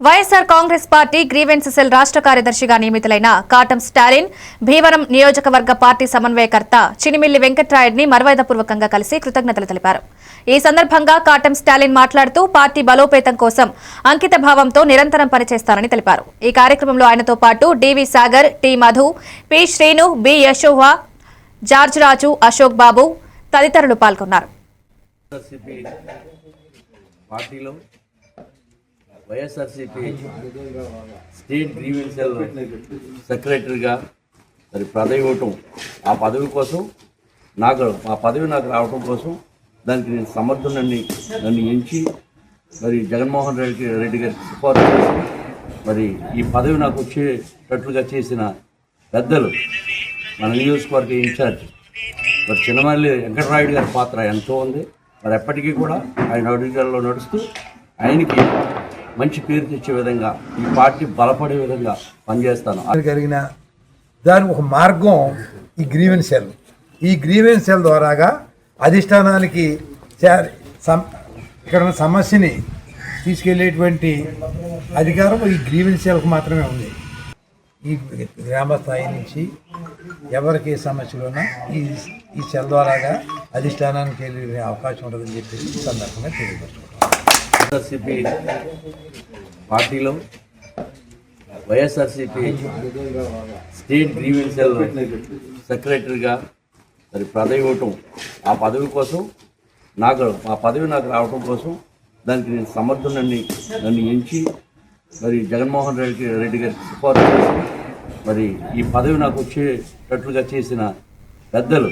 YSR Congress party grievance cell రాష్ట్ర కార్యదర్శిగా నియమితులైన కాటం స్టాలిన్ భీవరం నియోజకవర్గ పార్టీ సమన్వయకర్త చినిమిల్లి వెంకట్రాయుడిని మర్యాదపూర్వకంగా కలిసి కృతజ్ఞతలు తెలిపారు. ఈ సందర్భంగా కాటం స్టాలిన్ మాట్లాడుతూ పార్టీ బలోపేతం కోసం అంకిత భావంతో నిరంతరం పనిచేస్తారని తెలిపారు. ఈ కార్యక్రమంలో ఆయనతో పాటు D V Sagar, T Madhu, P Srinu, B Yashova, George Raju, Ashok Babu తదితరులు పాల్గొన్నారు. వైఎస్ఆర్సీపీ స్టేట్ గ్రీవెన్స్ సెల్ సెక్రటరీగా మరి పదవి ఇవ్వటం, ఆ పదవి కోసం ఆ పదవి నాకు రావటం కోసం దానికి నేను సమర్థునని నన్ను ఎంచి మరి జగన్మోహన్ రెడ్డి గారికి సిఫార్సు చేసి మరి ఈ పదవి నాకు వచ్చేటట్లుగా చేసిన పెద్దలు మన నియోజకవర్గ ఇన్ఛార్జ్ మరి చిన్నమల్లి వెంకటరాయుడు గారి పాత్ర ఎంతో ఉంది. మరి ఎప్పటికీ కూడా ఆయన అడుగుజాడలో నడుస్తూ ఆయనకి మంచి పేరు తెచ్చే విధంగా ఈ పార్టీ బలపడే విధంగా పనిచేస్తాను. కలిగిన దానికి ఒక మార్గం ఈ గ్రీవెన్స్ సెల్. ఈ గ్రీవెన్స్ సెల్ ద్వారాగా అధిష్టానానికి ఇక్కడ ఉన్న సమస్యని తీసుకెళ్లేటువంటి అధికారం ఈ గ్రీవెన్స్ సెల్కు మాత్రమే ఉంది. ఈ గ్రామ స్థాయి నుంచి ఎవరికి సమస్యలు ఉన్నా ఈ సెల్ ద్వారాగా అధిష్టానానికి వెళ్ళే అవకాశం ఉంటుందని చెప్పేసి ఈ సందర్భంగా తెలియపరుచుకుంటాం. వైఎస్ఆర్సీపీ పార్టీలో వైఎస్ఆర్సీపీ స్టేట్ గ్రీవెన్స్ సెల్ సెక్రటరీగా మరి పదవి ఇవ్వటం, ఆ పదవి కోసం ఆ పదవి నాకు రావటం కోసం దానికి నేను సమర్థునని నన్ను ఎంచి మరి జగన్మోహన్ రెడ్డి గారికి సిఫార్సు చేసి మరి ఈ పదవి నాకు వచ్చేటట్లుగా చేసిన పెద్దలు